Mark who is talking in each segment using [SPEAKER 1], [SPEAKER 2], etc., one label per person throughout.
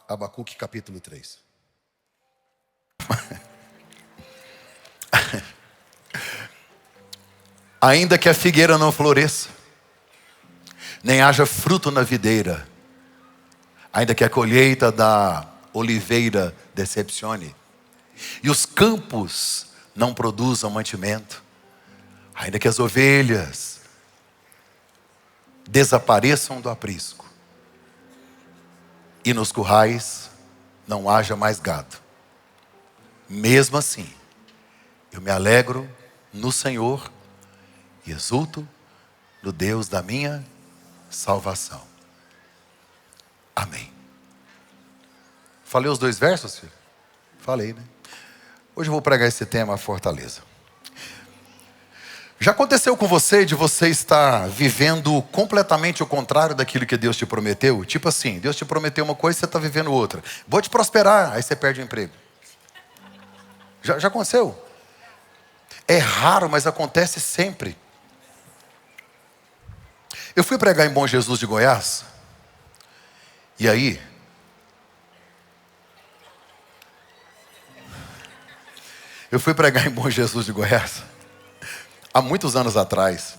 [SPEAKER 1] Abacuque capítulo 3. Ainda que a figueira não floresça, nem haja fruto na videira, ainda que a colheita da oliveira decepcione, e os campos não produzam mantimento, ainda que as ovelhas desapareçam do aprisco, e nos currais não haja mais gado, mesmo assim, eu me alegro no Senhor e exulto no Deus da minha salvação. Amém. Falei os 2 versos, filho? Falei, né? Hoje eu vou pregar esse tema, a fortaleza. Já aconteceu com você de você estar vivendo completamente o contrário daquilo que Deus te prometeu? Tipo assim, Deus te prometeu uma coisa e você está vivendo outra. Vou te prosperar, aí você perde o emprego. Já aconteceu? É raro, mas acontece sempre. Eu fui pregar em Bom Jesus de Goiás. E aí, eu fui pregar em Bom Jesus de Goiás há muitos anos atrás.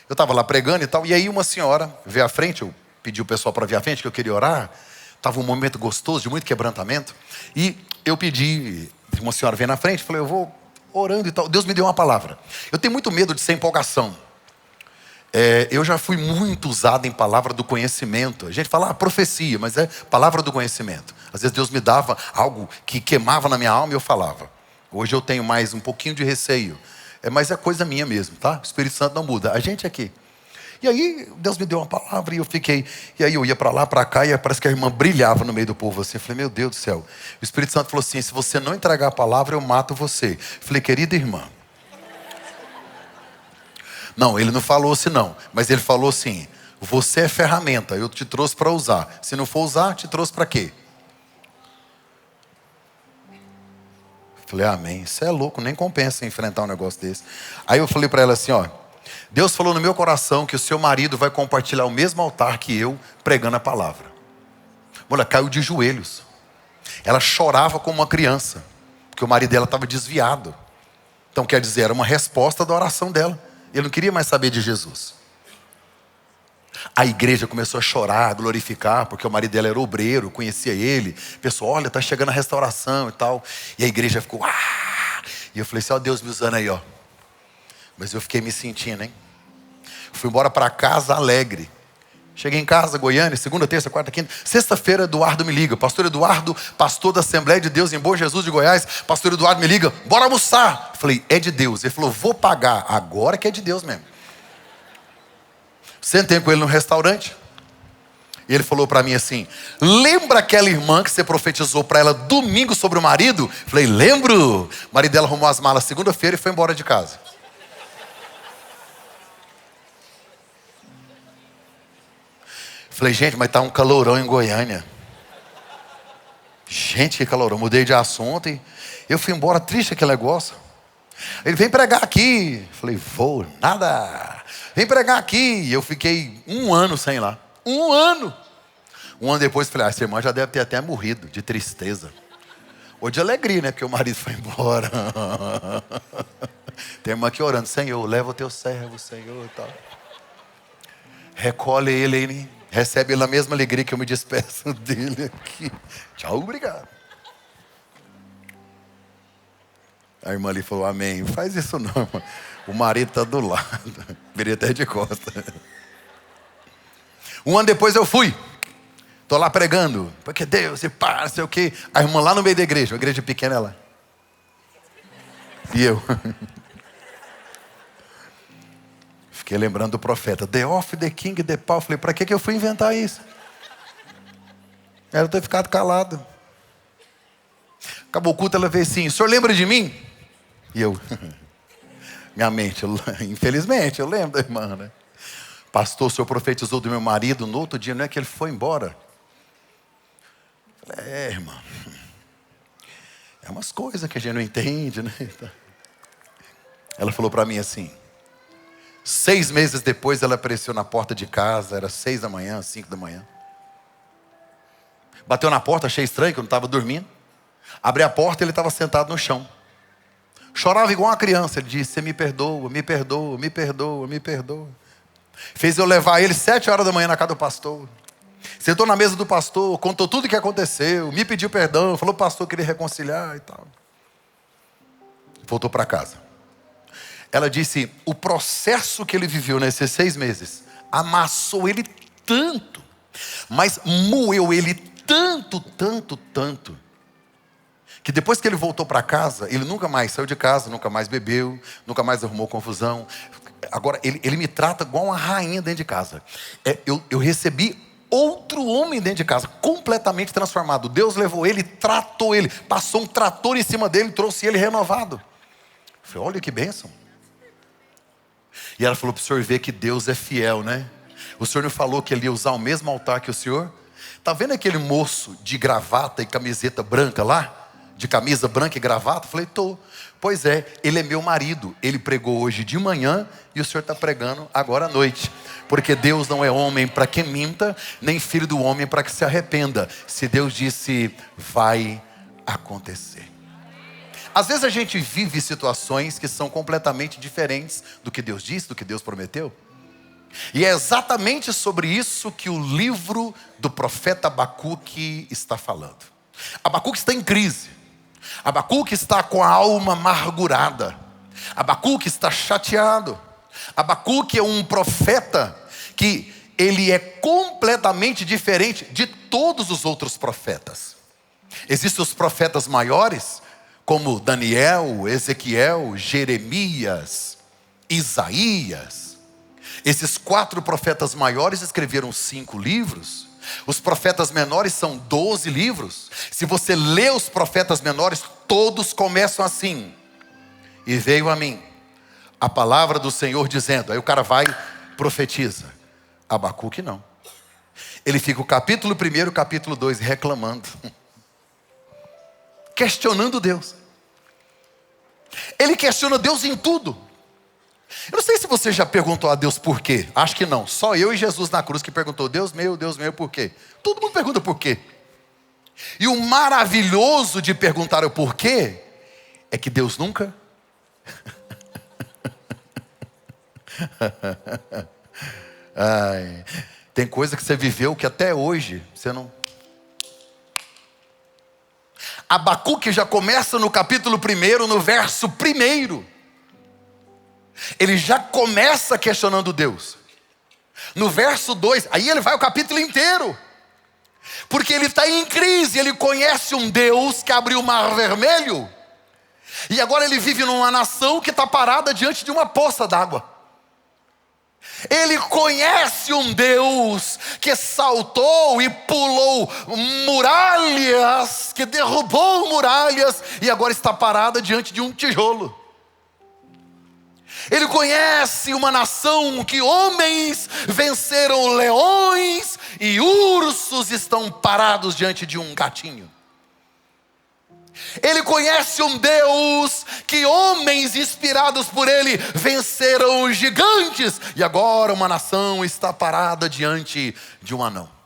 [SPEAKER 1] Eu estava lá pregando e tal, e aí uma senhora veio à frente, eu pedi o pessoal para vir à frente, que eu queria orar. Estava um momento gostoso, de muito quebrantamento. E eu pedi, uma senhora veio na frente, falei, eu vou orando e tal. Deus me deu uma palavra. Eu tenho muito medo de ser empolgação. Eu já fui muito usado em palavra do conhecimento. A gente fala profecia, mas é palavra do conhecimento. Às vezes Deus me dava algo que queimava na minha alma e eu falava. Hoje eu tenho mais um pouquinho de receio. Mas é coisa minha mesmo, tá? O Espírito Santo não muda. A gente aqui. E aí Deus me deu uma palavra e eu fiquei. E aí eu ia para lá, para cá e parece que a irmã brilhava no meio do povo assim. Eu falei, meu Deus do céu. O Espírito Santo falou assim, se você não entregar a palavra, eu mato você. Eu falei, querida irmã. Não, ele não falou assim não, mas ele falou assim, você é ferramenta, eu te trouxe para usar. Se não for usar, te trouxe para quê? Falei, amém, isso é louco, nem compensa enfrentar um negócio desse. Aí eu falei para ela assim, ó, Deus falou no meu coração que o seu marido vai compartilhar o mesmo altar que eu, pregando a palavra. Olha, caiu de joelhos. Ela chorava como uma criança, porque o marido dela estava desviado. Então quer dizer, era uma resposta da oração dela. Ele não queria mais saber de Jesus. A igreja começou a chorar, a glorificar, porque o marido dela era obreiro, conhecia ele. Pessoal, olha, está chegando a restauração e tal. E a igreja ficou, ah! E eu falei assim, ó, Deus me usando aí, ó. Mas eu fiquei me sentindo, hein? Fui embora para casa alegre. Cheguei em casa, Goiânia, segunda, terça, quarta, quinta. Sexta-feira, Eduardo me liga. Pastor Eduardo, pastor da Assembleia de Deus em Bom Jesus de Goiás. Pastor Eduardo me liga, bora almoçar. Falei, é de Deus. Ele falou, vou pagar. Agora que é de Deus mesmo. Sentei com ele no restaurante. E ele falou para mim assim, lembra aquela irmã que você profetizou para ela domingo sobre o marido? Falei, lembro. O marido dela arrumou as malas segunda-feira e foi embora de casa. Falei, gente, mas tá um calorão em Goiânia. Gente, que calorão. Mudei de assunto e eu fui embora triste aquele negócio. Ele, vem pregar aqui. Falei, vou, nada. Vem pregar aqui. E eu fiquei 1 ano sem ir lá. 1 ano. 1 ano depois, falei, essa irmã já deve ter até morrido de tristeza. Ou de alegria, né? Porque o marido foi embora. Tem irmã aqui orando, Senhor, leva o teu servo, Senhor e tal. Recolhe ele aí, recebe ele na mesma alegria que eu me despeço dele aqui. Tchau, obrigado. A irmã ali falou, amém. Não faz isso não, irmão. O marido está do lado. Virei até de costa. 1 ano depois eu fui. Estou lá pregando. Porque Deus, e pá, não sei o quê. A irmã lá no meio da igreja. Uma igreja pequena, ela. E eu. Fiquei lembrando do profeta. The off, the king, the power. Falei, para que eu fui inventar isso? Era eu ter ficado calado. Acabou o culto, ela veio assim, o senhor lembra de mim? E eu, minha mente, infelizmente, eu lembro da irmã, né? Pastor, o senhor profetizou do meu marido, no outro dia, não é que ele foi embora? Falei, irmã, é umas coisas que a gente não entende, né? Ela falou para mim assim, 6 meses depois ela apareceu na porta de casa, era 6 da manhã, 5 da manhã. Bateu na porta, achei estranho, que eu não estava dormindo. Abri a porta e ele estava sentado no chão. Chorava igual uma criança. Ele disse: você me perdoa, me perdoa, me perdoa, me perdoa. Fez eu levar ele 7 horas da manhã na casa do pastor. Sentou na mesa do pastor, contou tudo o que aconteceu, me pediu perdão, falou que o pastor queria reconciliar e tal. Voltou para casa. Ela disse: o processo que ele viveu nesses 6 meses amassou ele tanto, mas moeu ele tanto, que depois que ele voltou para casa, ele nunca mais saiu de casa, nunca mais bebeu, nunca mais arrumou confusão. Agora, ele me trata igual uma rainha dentro de casa. Eu recebi outro homem dentro de casa, completamente transformado. Deus levou ele, tratou ele, passou um trator em cima dele, trouxe ele renovado. Eu falei: olha que bênção. E ela falou: para o senhor ver que Deus é fiel, né? O senhor não falou que ele ia usar o mesmo altar que o senhor? Tá vendo aquele moço de gravata e camiseta branca lá? De camisa branca e gravata? Eu falei: tô. Pois é, ele é meu marido. Ele pregou hoje de manhã e o senhor está pregando agora à noite. Porque Deus não é homem para que minta, nem filho do homem para que se arrependa. Se Deus disse, vai acontecer. Às vezes a gente vive situações que são completamente diferentes do que Deus disse, do que Deus prometeu. E é exatamente sobre isso que o livro do profeta Abacuque está falando. Abacuque está em crise. Abacuque está com a alma amargurada. Abacuque está chateado. Abacuque é um profeta que ele é completamente diferente de todos os outros profetas. Existem os profetas maiores, como Daniel, Ezequiel, Jeremias, Isaías. Esses 4 profetas maiores escreveram 5 livros. Os profetas menores são 12 livros. Se você lê os profetas menores, todos começam assim: e veio a mim a palavra do Senhor dizendo. Aí o cara vai, profetiza. Abacuque não. Ele fica o capítulo 1, capítulo 2 reclamando, questionando Deus. Ele questiona Deus em tudo. Eu não sei se você já perguntou a Deus por quê. Acho que não. Só eu e Jesus na cruz que perguntou: Deus meu, por quê? Todo mundo pergunta por quê. E o maravilhoso de perguntar o porquê é que Deus nunca Ai, tem coisa que você viveu que até hoje você não. Abacuque já começa no capítulo 1, no verso 1. Ele já começa questionando Deus. No verso 2, aí ele vai o capítulo inteiro. Porque ele está em crise, ele conhece um Deus que abriu o mar vermelho. E agora ele vive numa nação que está parada diante de uma poça d'água. Ele conhece um Deus que saltou e pulou muralhas, que derrubou muralhas e agora está parada diante de um tijolo. Ele conhece uma nação que homens venceram leões e ursos estão parados diante de um gatinho. Ele conhece um Deus que homens inspirados por ele venceram gigantes e agora uma nação está parada diante de um anão.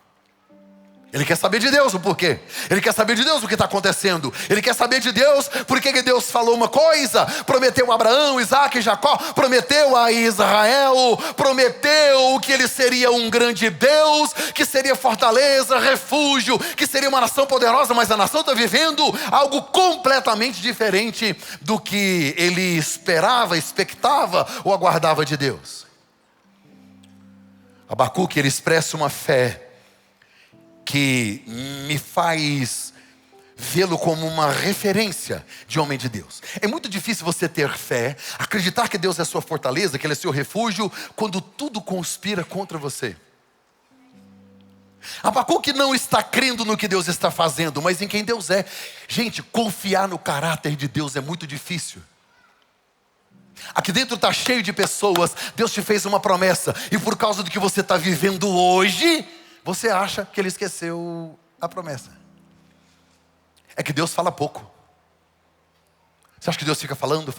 [SPEAKER 1] Ele quer saber de Deus o porquê. Ele quer saber de Deus o que está acontecendo. Ele quer saber de Deus porque que Deus falou uma coisa, prometeu a Abraão, Isaac e Jacó, prometeu a Israel, prometeu que ele seria um grande Deus, que seria fortaleza, refúgio, que seria uma nação poderosa, mas a nação está vivendo algo completamente diferente do que ele esperava, expectava ou aguardava de Deus. Abacuque, ele expressa uma fé que me faz vê-lo como uma referência de homem de Deus. É muito difícil você ter fé, acreditar que Deus é sua fortaleza, que Ele é seu refúgio, quando tudo conspira contra você. Abacuque não está crendo no que Deus está fazendo, mas em quem Deus é. Gente, confiar no caráter de Deus é muito difícil. Aqui dentro está cheio de pessoas. Deus te fez uma promessa e por causa do que você está vivendo hoje, você acha que Ele esqueceu a promessa. É que Deus fala pouco. Você acha que Deus fica falando?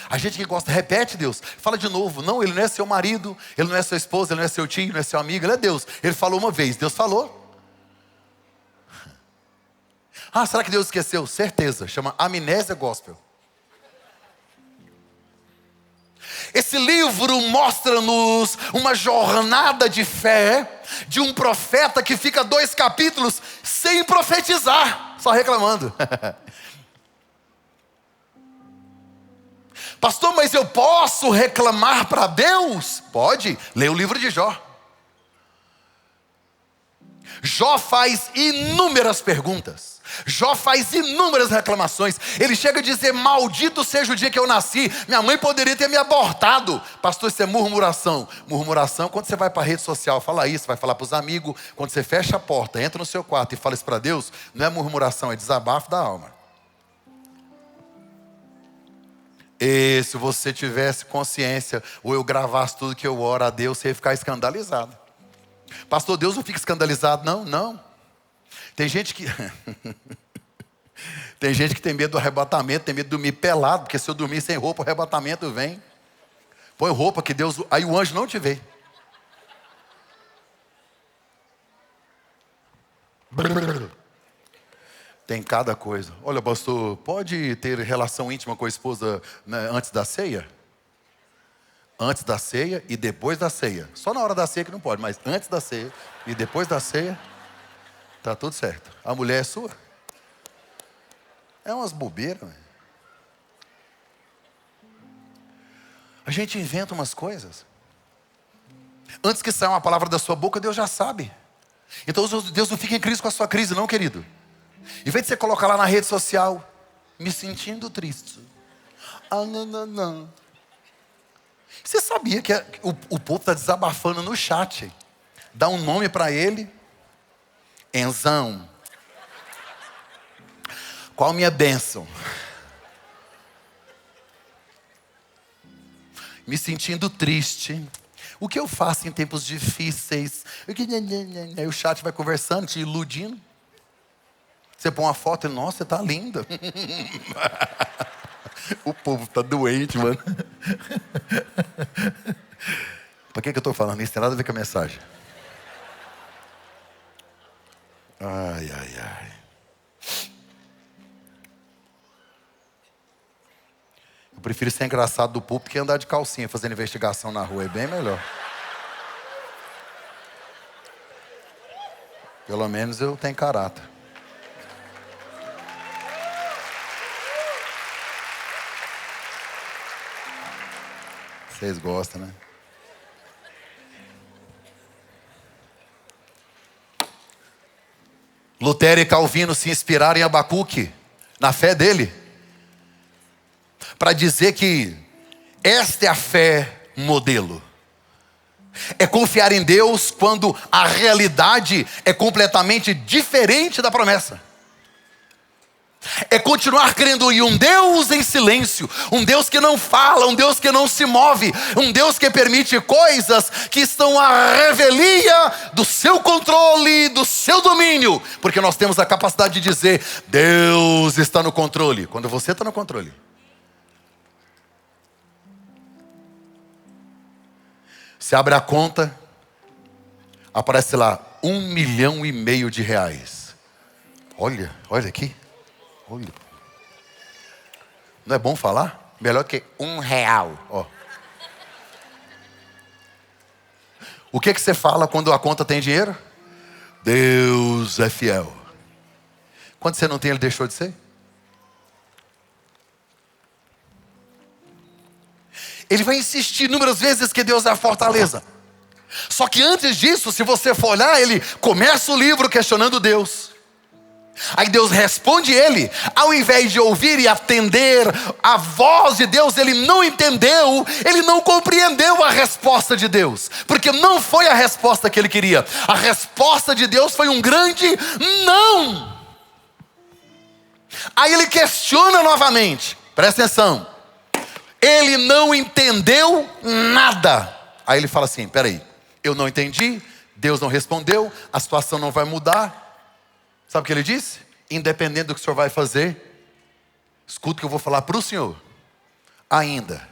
[SPEAKER 1] A gente que gosta, repete Deus. Fala de novo. Não, Ele não é seu marido, Ele não é sua esposa, Ele não é seu tio, não é seu amigo, Ele é Deus. Ele falou uma vez, Deus falou. Ah, será que Deus esqueceu? Certeza, chama amnésia gospel. Esse livro mostra-nos uma jornada de fé de um profeta que fica 2 capítulos sem profetizar, só reclamando. Pastor, mas eu posso reclamar para Deus? Pode, leia o livro de Jó. Jó faz inúmeras perguntas. Jó faz inúmeras reclamações. Ele chega a dizer: maldito seja o dia que eu nasci, minha mãe poderia ter me abortado. Pastor, isso é murmuração. Murmuração, quando você vai para a rede social, fala isso, vai falar para os amigos. Quando você fecha a porta, entra no seu quarto e fala isso para Deus, não é murmuração, é desabafo da alma. E se você tivesse consciência, ou eu gravasse tudo que eu oro a Deus, você ia ficar escandalizado. Pastor, Deus não fica escandalizado. Não, não. Tem gente que tem gente que tem medo do arrebatamento, tem medo de dormir pelado, porque se eu dormir sem roupa, o arrebatamento vem. Põe roupa que Deus... Aí o anjo não te vê. Tem cada coisa. Olha, pastor, pode ter relação íntima com a esposa, né, antes da ceia? Antes da ceia e depois da ceia. Só na hora da ceia que não pode, mas antes da ceia e depois da ceia, tá tudo certo. A mulher é sua? É umas bobeiras, né? A gente inventa umas coisas. Antes que saia uma palavra da sua boca, Deus já sabe. Então Deus não fica em crise com a sua crise, não, querido. Em vez de você colocar lá na rede social, me sentindo triste. Ah, não, não, não. Você sabia que o povo está desabafando no chat? Dá um nome para ele. Enzão. Qual a minha bênção? Me sentindo triste. O que eu faço em tempos difíceis? Aí o chat vai conversando, te iludindo. Você põe uma foto e, nossa, você tá linda. O povo tá doente, mano. Para que eu tô falando isso? Tem nada a ver com a mensagem. Ai, ai, ai. Eu prefiro ser engraçado do público que andar de calcinha fazendo investigação na rua. É bem melhor. Pelo menos eu tenho caráter. Vocês gostam, né? Lutero e Calvino se inspiraram em Abacuque, na fé dele, para dizer que esta é a fé modelo. É confiar em Deus quando a realidade é completamente diferente da promessa. É continuar crendo em um Deus em silêncio, um Deus que não fala, um Deus que não se move, um Deus que permite coisas que estão à revelia do seu controle, do seu domínio, porque nós temos a capacidade de dizer: Deus está no controle, quando você está no controle. Você abre a conta, aparece lá R$1,5 milhão. Olha, olha aqui. Olha. Não é bom falar? Melhor que R$1. Ó. O que você fala quando a conta tem dinheiro? Deus é fiel. Quando você não tem, ele deixou de ser? Ele vai insistir inúmeras vezes que Deus é a fortaleza. Só que antes disso, se você for olhar, ele começa o livro questionando Deus. Aí Deus responde ele. Ao invés de ouvir e atender a voz de Deus, ele não entendeu, ele não compreendeu a resposta de Deus, porque não foi a resposta que ele queria. A resposta de Deus foi um grande não. Aí ele questiona novamente. Presta atenção. Ele não entendeu nada. Aí ele fala assim: peraí, eu não entendi, Deus não respondeu, a situação não vai mudar. Sabe o que ele disse? Independente do que o senhor vai fazer, escuta o que eu vou falar para o senhor. Ainda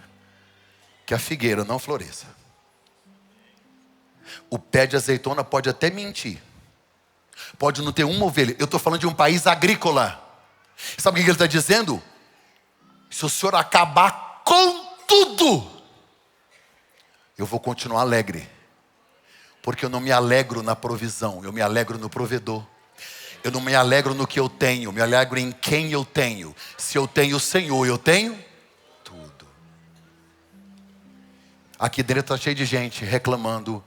[SPEAKER 1] que a figueira não floresça, o pé de azeitona pode até mentir, Pode não ter uma ovelha. Eu estou falando de um país agrícola. Sabe o que ele está dizendo? Se o Senhor acabar com tudo, eu vou continuar alegre. Porque eu não me alegro na provisão, eu me alegro no provedor. Eu não me alegro no que eu tenho, eu me alegro em quem eu tenho. Se eu tenho o Senhor, eu tenho tudo. Aqui dentro está cheio de gente reclamando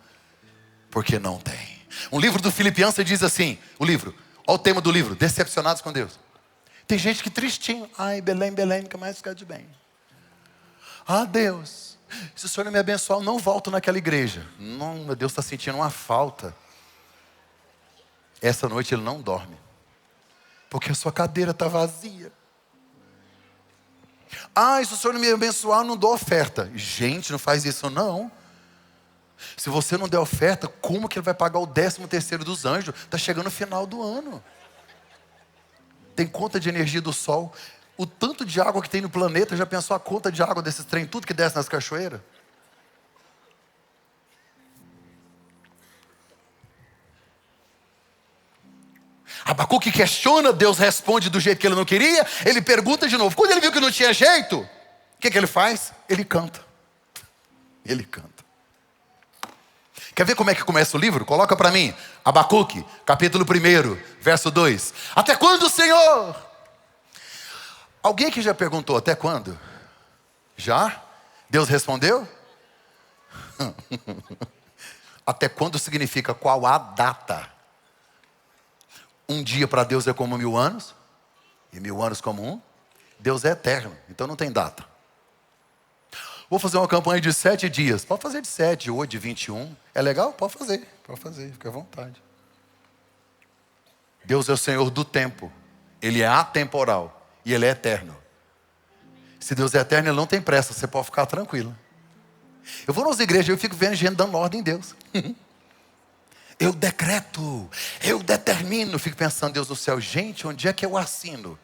[SPEAKER 1] porque não tem. Um livro do Filipenses diz assim, olha o tema do livro, Decepcionados com Deus. Tem gente que tristinho, ai Belém, Belém, nunca mais ficar de bem. Ah Deus, se o Senhor não me abençoar, eu não volto naquela igreja. Não, meu Deus está sentindo uma falta. Essa noite ele não dorme, porque a sua cadeira está vazia. Ah, se o Senhor não me abençoar, eu não dou oferta. Gente, não faz isso não. Se você não der oferta, como que ele vai pagar o 13º dos anjos? Está chegando o final do ano. Tem conta de energia do sol. O tanto de água que tem no planeta, já pensou a conta de água desses trem, tudo que desce nas cachoeiras? Abacuque questiona, Deus responde do jeito que ele não queria, ele pergunta de novo. Quando ele viu que não tinha jeito, o que ele faz? Ele canta. Ele canta. Quer ver como é que começa o livro? Coloca para mim, Abacuque, capítulo 1, verso 2. Até quando, Senhor? Alguém aqui já perguntou até quando? Já? Deus respondeu? Até quando significa qual a data? Um dia para Deus é como 1000 anos, e 1000 anos como um. Deus é eterno, então não tem data. Vou fazer uma campanha de 7 dias. Pode fazer de 7, de 8, de 21. É legal? Pode fazer, fica à vontade. Deus é o Senhor do tempo. Ele é atemporal e Ele é eterno. Se Deus é eterno, Ele não tem pressa, você pode ficar tranquilo. Eu vou nas igrejas e eu fico vendo gente dando ordem em Deus. Eu decreto, eu determino. Fico pensando, Deus do céu, gente, onde é que eu assino?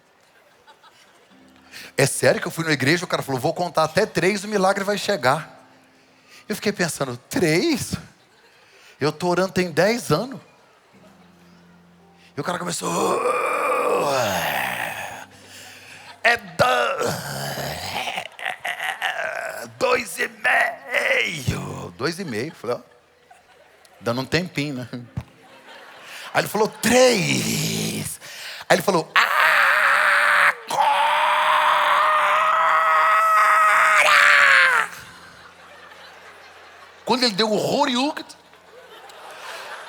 [SPEAKER 1] É sério que eu fui na igreja, o cara falou, vou contar até 3, o milagre vai chegar. Eu fiquei pensando, 3? Eu estou orando tem 10 anos. E o cara começou, é 2,5. 2,5, falei, ó, dando um tempinho, né? Aí ele falou, 3. Aí ele falou, quando ele deu o Horiuket,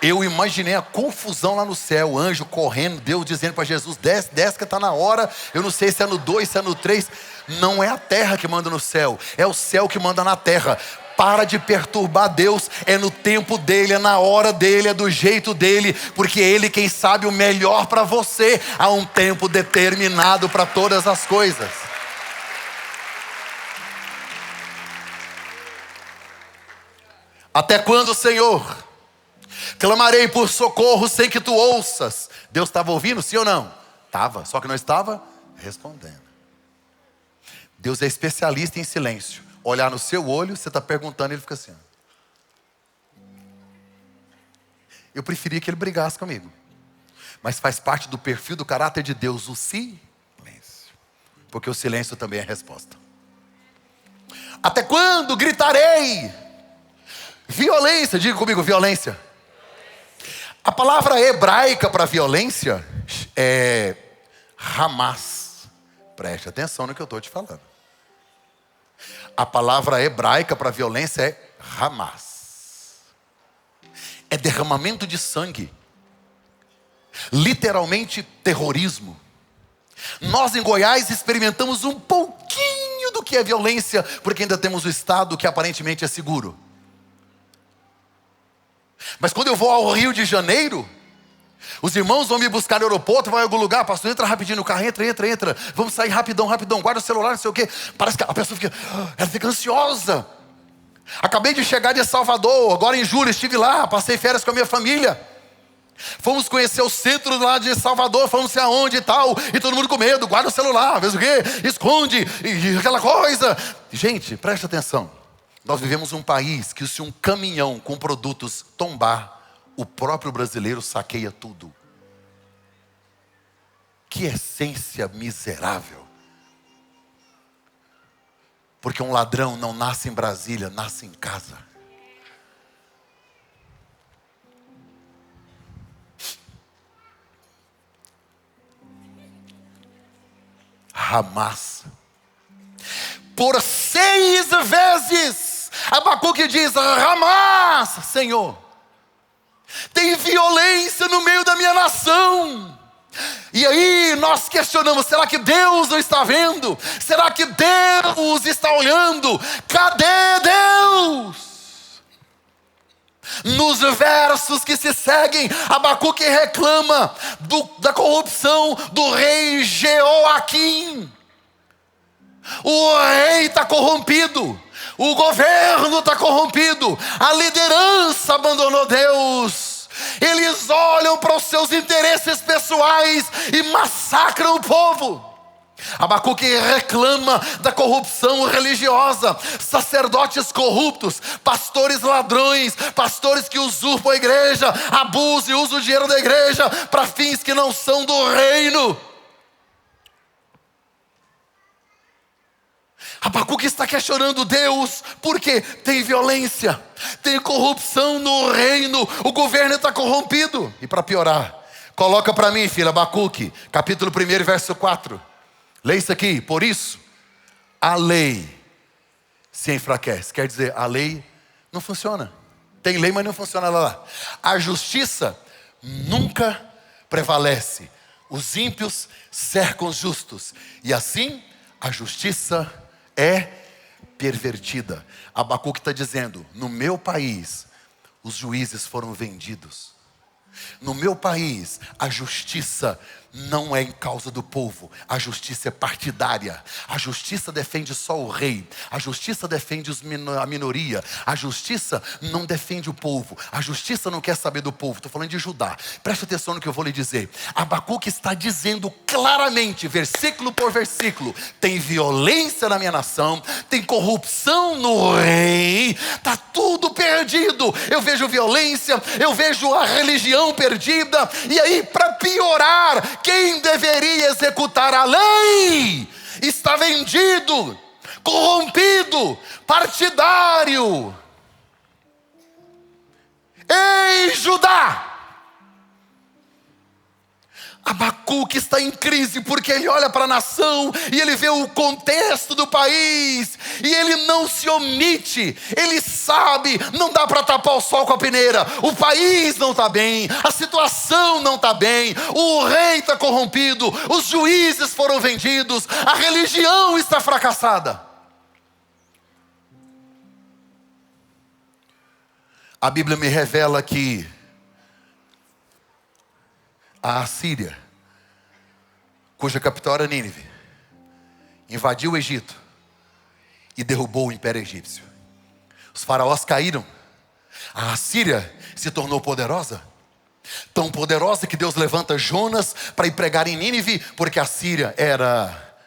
[SPEAKER 1] eu imaginei a confusão lá no céu, o anjo correndo, Deus dizendo para Jesus, desce, desce que está na hora. Eu não sei se é no 2, se é no 3. Não é a terra que manda no céu, é o céu que manda na terra. Para de perturbar Deus, é no tempo dele, é na hora dele, é do jeito dele, porque é ele quem sabe o melhor para você. Há um tempo determinado para todas as coisas. Até quando, Senhor? Clamarei por socorro sem que tu ouças. Deus estava ouvindo, sim ou não? Estava, só que não estava respondendo. Deus é especialista em silêncio. Olhar no seu olho, você está perguntando, ele fica assim. Eu preferia que ele brigasse comigo. Mas faz parte do perfil do caráter de Deus, o silêncio. Porque o silêncio também é resposta. Até quando gritarei? Violência, diga comigo, violência. A palavra hebraica para violência é Hamas. Preste atenção no que eu estou te falando. A palavra hebraica para violência é Hamas. É derramamento de sangue. Literalmente terrorismo. Nós em Goiás experimentamos um pouquinho do que é violência, porque ainda temos o estado que aparentemente é seguro. Mas quando eu vou ao Rio de Janeiro, os irmãos vão me buscar no aeroporto, vai em algum lugar, pastor, entra rapidinho no carro, entra, vamos sair rapidão, guarda o celular, não sei o quê. Parece que a pessoa fica ansiosa. Acabei de chegar de Salvador, agora em julho estive lá, passei férias com a minha família. Fomos conhecer o centro lá de Salvador, fomos sei aonde e tal, e todo mundo com medo, guarda o celular, fez o quê? Esconde, e aquela coisa. Gente, preste atenção. Nós vivemos um país que se um caminhão com produtos tombar, o próprio brasileiro saqueia tudo. Que essência miserável. Porque um ladrão não nasce em Brasília, nasce em casa. Ramás. Por 6 vezes, Abacuque diz: Ramás, Senhor, tem violência no meio da minha nação. E aí nós questionamos, será que Deus não está vendo? Será que Deus está olhando? Cadê Deus? Nos versos que se seguem, Abacuque reclama da corrupção do rei Jeoaquim. O rei está corrompido, o governo está corrompido, a liderança abandonou Deus. Eles olham para os seus interesses pessoais e massacram o povo. Abacuque reclama da corrupção religiosa, sacerdotes corruptos, pastores ladrões, pastores que usurpam a igreja, abusam e usam o dinheiro da igreja para fins que não são do reino. Abacuque está questionando Deus, porque tem violência, tem corrupção no reino, o governo está corrompido. E para piorar, coloca para mim, filho, Abacuque, capítulo 1, verso 4. Lê isso aqui. Por isso, a lei se enfraquece. Quer dizer, a lei não funciona. Tem lei, mas não funciona lá. A justiça nunca prevalece. Os ímpios cercam os justos. E assim, a justiça é pervertida. Abacuque está dizendo: no meu país, os juízes foram vendidos. No meu país, a justiça não é em causa do povo, a justiça é partidária. A justiça defende só o rei, a justiça defende a minoria, a justiça não defende o povo, a justiça não quer saber do povo. Estou falando de Judá, preste atenção no que eu vou lhe dizer. Abacuque está dizendo claramente, versículo por versículo: tem violência na minha nação, tem corrupção no rei, está tudo perdido. Eu vejo violência, eu vejo a religião perdida. E aí, para piorar, quem deveria executar a lei está vendido, corrompido, partidário. Ei, Judá! Abacuque está em crise porque ele olha para a nação e ele vê o contexto do país e ele não se omite. Ele sabe, não dá para tapar o sol com a peneira. O país não está bem, a situação não está bem, o rei está corrompido, os juízes foram vendidos, a religião está fracassada. A Bíblia me revela que a Assíria, cuja capital era Nínive, invadiu o Egito e derrubou o Império Egípcio. Os faraós caíram. A Assíria se tornou poderosa, tão poderosa que Deus levanta Jonas para ir pregar em Nínive, porque a Assíria era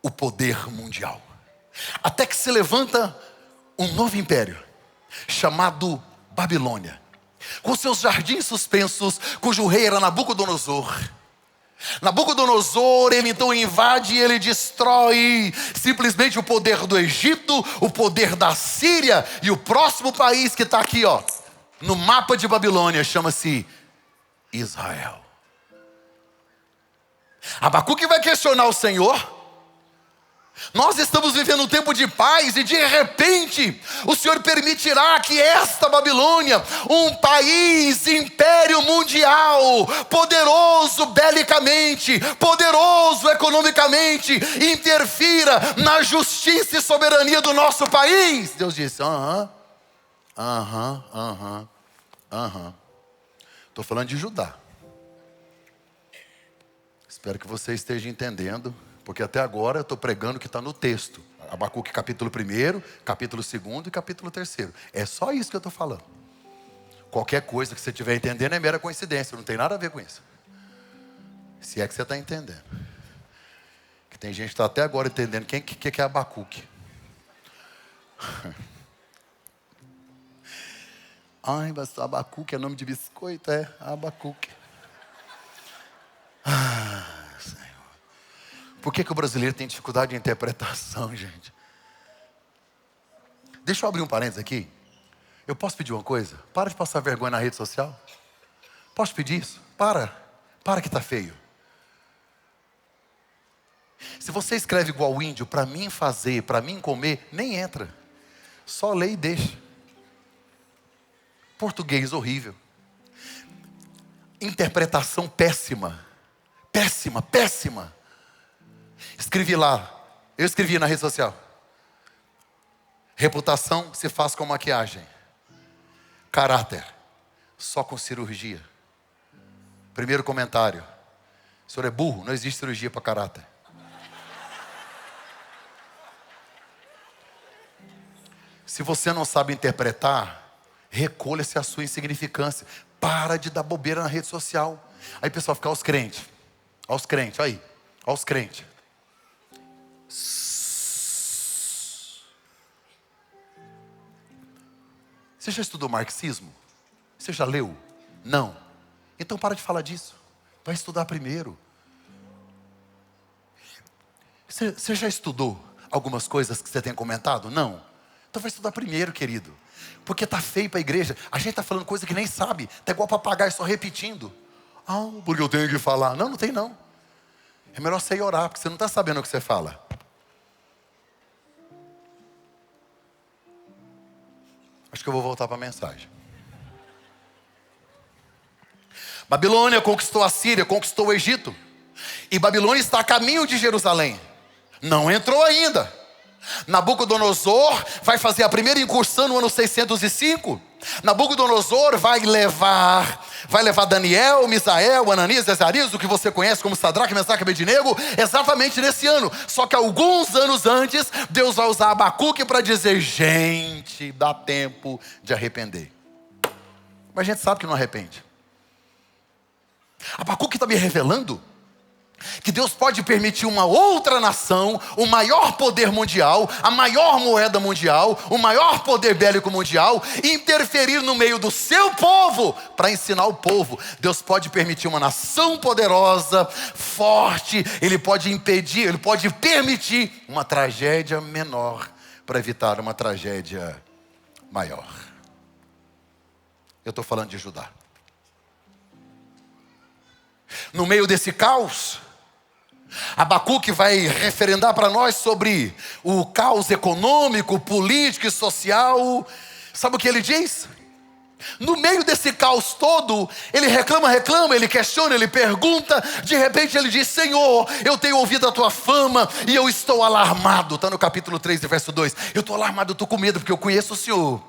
[SPEAKER 1] o poder mundial. Até que se levanta um novo império, chamado Babilônia, com seus jardins suspensos, cujo rei era Nabucodonosor. Nabucodonosor, ele então invade e ele destrói simplesmente o poder do Egito, o poder da Síria, e o próximo país que está aqui, ó, no mapa de Babilônia, chama-se Israel. Abacuque vai questionar o Senhor. Nós estamos vivendo um tempo de paz e de repente o Senhor permitirá que esta Babilônia, um país, império mundial, poderoso belicamente, poderoso economicamente, interfira na justiça e soberania do nosso país. Deus disse: estou falando de Judá. Espero que você esteja entendendo, porque até agora eu estou pregando o que está no texto. Abacuque capítulo 1, capítulo 2 e capítulo 3. É só isso que eu estou falando. Qualquer coisa que você estiver entendendo é mera coincidência, não tem nada a ver com isso. Se é que você está entendendo. Que tem gente que está até agora entendendo quem que é Abacuque. Ai, mas Abacuque é nome de biscoito? É, Abacuque. Senhor. Por que o brasileiro tem dificuldade de interpretação, gente? Deixa eu abrir um parênteses aqui. Eu posso pedir uma coisa? Para de passar vergonha na rede social. Posso pedir isso? Para que tá feio. Se você escreve igual o índio, para mim fazer, para mim comer, nem entra. Só lê e deixa. Português horrível. Interpretação péssima. Péssima, péssima. Escrevi lá. Eu escrevi na rede social. Reputação se faz com maquiagem. Caráter, só com cirurgia. Primeiro comentário. O senhor é burro, não existe cirurgia para caráter. Se você não sabe interpretar, recolha-se a sua insignificância. Para de dar bobeira na rede social. Aí o pessoal fica aos crentes, aí, aos crentes. Você já estudou marxismo? Você já leu? Não. Então para de falar disso. Vai estudar primeiro. Você já estudou algumas coisas que você tem comentado? Não. Então vai estudar primeiro, querido. Porque tá feio para a igreja. A gente tá falando coisa que nem sabe. Tá igual papagaio só repetindo. Ah, porque eu tenho que falar. Não, não tem não. É melhor você ir orar, porque você não está sabendo o que você fala. Acho que eu vou voltar para a mensagem. Babilônia conquistou a Síria, conquistou o Egito. E Babilônia está a caminho de Jerusalém. Não entrou ainda. Nabucodonosor vai fazer a primeira incursão no ano 605. Nabucodonosor vai levar Daniel, Misael, Ananias e Azarias, o que você conhece como Sadraque, Mesaque e Abednego, exatamente nesse ano. Só que alguns anos antes, Deus vai usar Abacuque para dizer: gente, dá tempo de arrepender. Mas a gente sabe que não arrepende. Abacuque está me revelando que Deus pode permitir uma outra nação, o maior poder mundial, a maior moeda mundial, o maior poder bélico mundial, interferir no meio do seu povo, para ensinar o povo. Deus pode permitir uma nação poderosa, forte, Ele pode impedir, Ele pode permitir uma tragédia menor, para evitar uma tragédia maior. Eu estou falando de Judá. No meio desse caos, Abacuque vai referendar para nós sobre o caos econômico, político e social. Sabe o que ele diz? No meio desse caos todo, ele reclama, ele questiona, ele pergunta. De repente ele diz: Senhor, eu tenho ouvido a tua fama e eu estou alarmado. Está no capítulo 3, verso 2. Eu estou alarmado, eu estou com medo porque eu conheço o Senhor.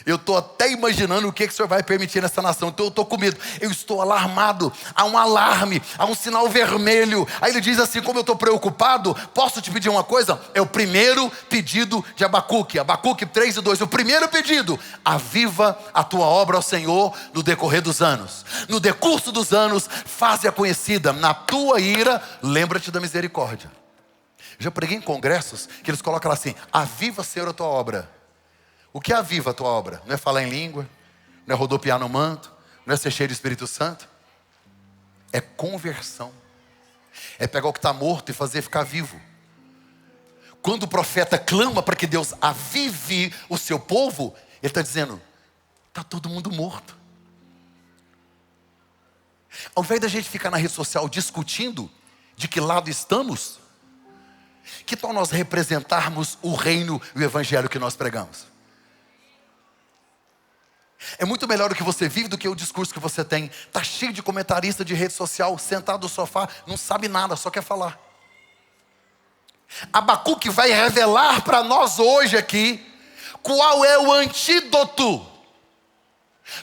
[SPEAKER 1] Eu estou até imaginando o que o Senhor vai permitir nessa nação. Então eu estou com medo, eu estou alarmado. Há um alarme, há um sinal vermelho. Aí ele diz assim: como eu estou preocupado, posso te pedir uma coisa? É o primeiro pedido de Abacuque. Abacuque 3:2. O primeiro pedido: aviva a tua obra ao Senhor no decorrer dos anos. No decurso dos anos, faze-a conhecida. Na tua ira, lembra-te da misericórdia. Já preguei em congressos que eles colocam lá assim: aviva, Senhor, a tua obra. O que aviva a tua obra? Não é falar em língua, não é rodopiar no manto, não é ser cheio do Espírito Santo. É conversão. É pegar o que está morto e fazer ficar vivo. Quando o profeta clama para que Deus avive o seu povo, ele está dizendo: está todo mundo morto. Ao invés da gente ficar na rede social discutindo de que lado estamos, que tal nós representarmos o reino e o evangelho que nós pregamos? É muito melhor o que você vive do que o discurso que você tem. Está cheio de comentarista de rede social, sentado no sofá, não sabe nada, só quer falar. Abacuque vai revelar para nós hoje aqui qual é o antídoto,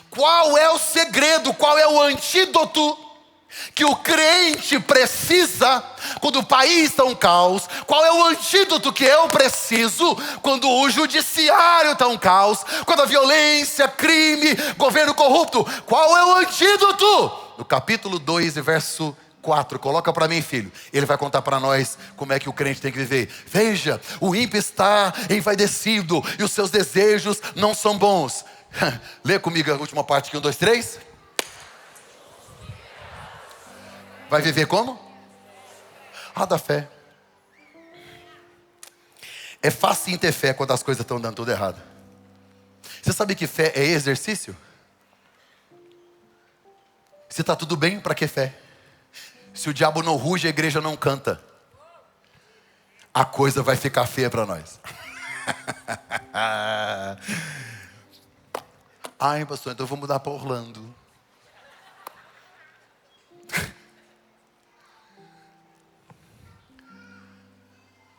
[SPEAKER 1] qual é o segredo, qual é o antídoto que o crente precisa quando o país está um caos. Qual é o antídoto que eu preciso quando o judiciário está um caos, quando a violência, crime, governo corrupto? Qual é o antídoto? No capítulo 2, verso 4, coloca para mim, filho. Ele vai contar para nós como é que o crente tem que viver. Veja, o ímpio está envaidecido e os seus desejos não são bons. Lê comigo a última parte aqui, 1, 2, 3. Vai viver como? Da fé. É fácil ter fé quando as coisas estão dando tudo errado. Você sabe que fé é exercício? Se está tudo bem, para que fé? Se o diabo não ruge, a igreja não canta. A coisa vai ficar feia para nós. Ai, pastor, então eu vou mudar para Orlando.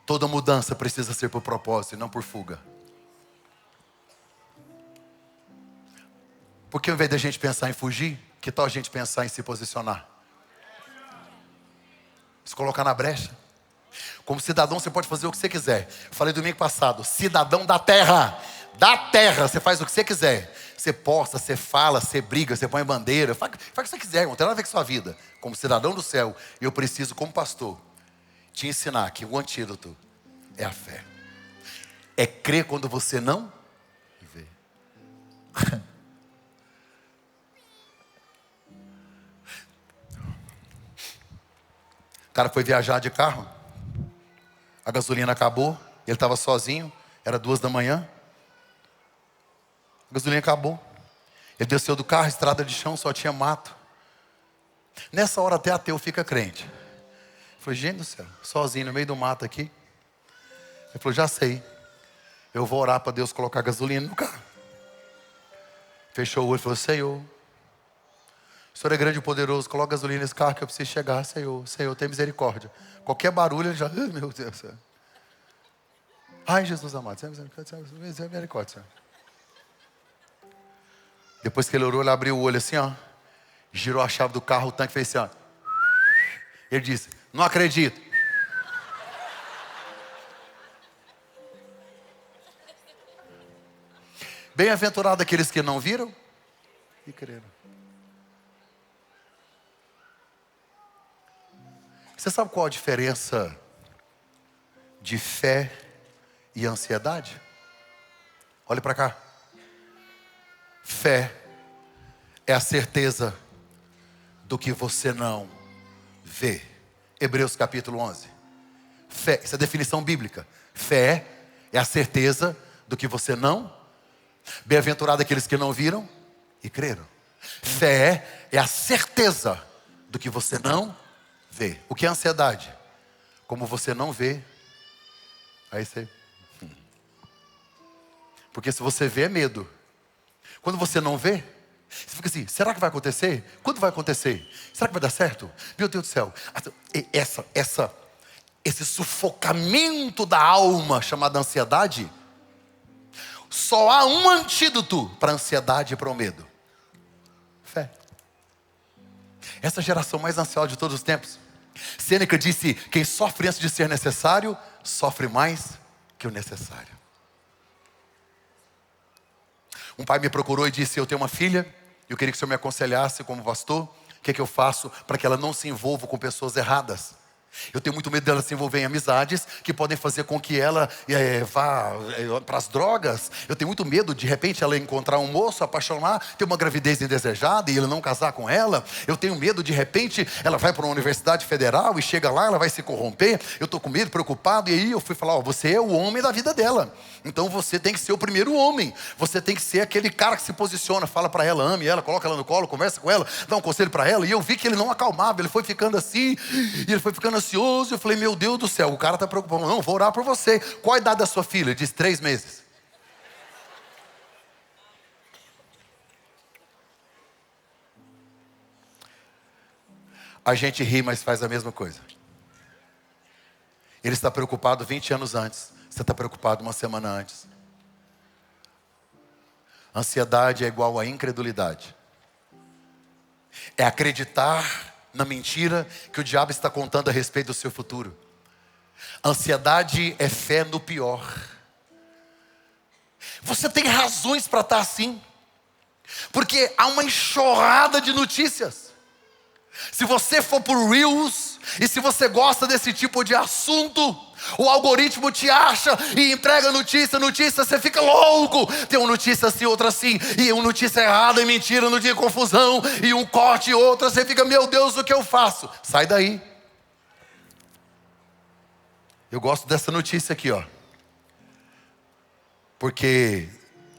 [SPEAKER 1] Toda mudança precisa ser por propósito e não por fuga. Porque ao invés de a gente pensar em fugir, que tal a gente pensar em se posicionar? Se colocar na brecha. Como cidadão você pode fazer o que você quiser. Eu falei domingo passado, cidadão da terra. Da terra, você faz o que você quiser. Você posta, você fala, você briga, você põe bandeira. Faz o que você quiser, não tem nada a ver com a sua vida. Como cidadão do céu, eu preciso, como pastor, te ensinar que o antídoto é a fé. É crer quando você não vê. O cara foi viajar de carro. A gasolina acabou. Ele estava sozinho. Era 2 da manhã. A gasolina acabou. Ele desceu do carro, estrada de chão, só tinha mato. Nessa hora até ateu fica crente. Eu falei, gente do céu, sozinho no meio do mato aqui. Ele falou, já sei. Eu vou orar para Deus colocar gasolina no carro. Fechou o olho e falou, Senhor, o Senhor é grande e poderoso, coloca gasolina nesse carro que eu preciso chegar, Senhor, Senhor, tem misericórdia. Qualquer barulho ele já, meu Deus do céu. Ai, Jesus amado, misericórdia, Senhor. Depois que ele orou, ele abriu o olho assim, ó. Girou a chave do carro, o tanque fez assim, ó. Ele disse, não acredito. Bem-aventurado aqueles que não viram e creram. Você sabe qual a diferença de fé e ansiedade? Olhe para cá. Fé é a certeza do que você não vê. Hebreus capítulo 11. Fé, essa é a definição bíblica. Fé é a certeza do que você não vê. Bem-aventurado aqueles que não viram e creram. Fé é a certeza do que você não vê. O que é ansiedade? Como você não vê, aí você... Porque se você vê é medo. Quando você não vê, você fica assim, será que vai acontecer? Quando vai acontecer? Será que vai dar certo? Meu Deus do céu. Esse sufocamento da alma chamada ansiedade, só há um antídoto para a ansiedade e para o medo. Fé. Essa geração mais ansiosa de todos os tempos. Sêneca disse, quem sofre antes de ser necessário, sofre mais que o necessário. Um pai me procurou e disse, eu tenho uma filha, eu queria que o senhor me aconselhasse como pastor, o que eu faço para que ela não se envolva com pessoas erradas. Eu tenho muito medo dela se envolver em amizades que podem fazer com que ela vá para as drogas. Eu tenho muito medo de repente ela encontrar um moço, apaixonar, ter uma gravidez indesejada e ele não casar com ela. Eu tenho medo de repente ela vai para uma universidade federal e chega lá, ela vai se corromper. Eu estou com medo, preocupado. E aí eu fui falar, você é o homem da vida dela. Então você tem que ser o primeiro homem. Você tem que ser aquele cara que se posiciona, fala para ela, ame ela, coloca ela no colo, conversa com ela, dá um conselho para ela. E eu vi que ele não acalmava, ele foi ficando assim, e ele foi ficando ansioso. Eu falei, meu Deus do céu, o cara está preocupado. Não, vou orar por você. Qual a idade da sua filha? Ele disse, 3 meses. A gente ri, mas faz a mesma coisa. Ele está preocupado 20 anos antes. Você está preocupado uma semana antes. Ansiedade é igual a incredulidade. É acreditar na mentira que o diabo está contando a respeito do seu futuro. Ansiedade é fé no pior. Você tem razões para estar assim. Porque há uma enxurrada de notícias. Se você for por Reels, e se você gosta desse tipo de assunto, o algoritmo te acha e entrega notícia, você fica louco. Tem uma notícia assim, outra assim, e uma notícia errada e mentira, não tinha confusão, e um corte e outra, você fica, meu Deus, o que eu faço? Sai daí. Eu gosto dessa notícia aqui, ó. Porque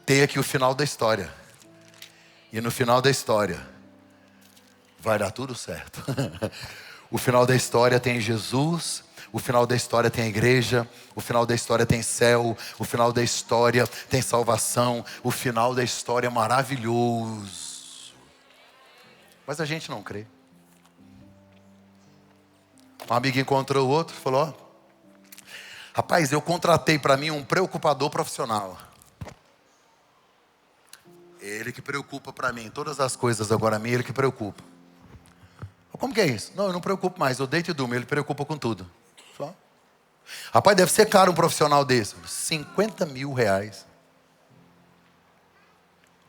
[SPEAKER 1] tem aqui o final da história. E no final da história vai dar tudo certo. O final da história tem Jesus, o final da história tem a igreja, o final da história tem céu, o final da história tem salvação, o final da história é maravilhoso. Mas a gente não crê. Um amigo encontrou o outro e falou: ó, rapaz, eu contratei para mim um preocupador profissional. Ele que preocupa para mim todas as coisas agora a mim, ele que preocupa. Como que é isso? Não, eu não preocupo mais, eu deito e durmo, ele preocupa com tudo. Só. Rapaz, deve ser caro um profissional desse. 50 mil reais.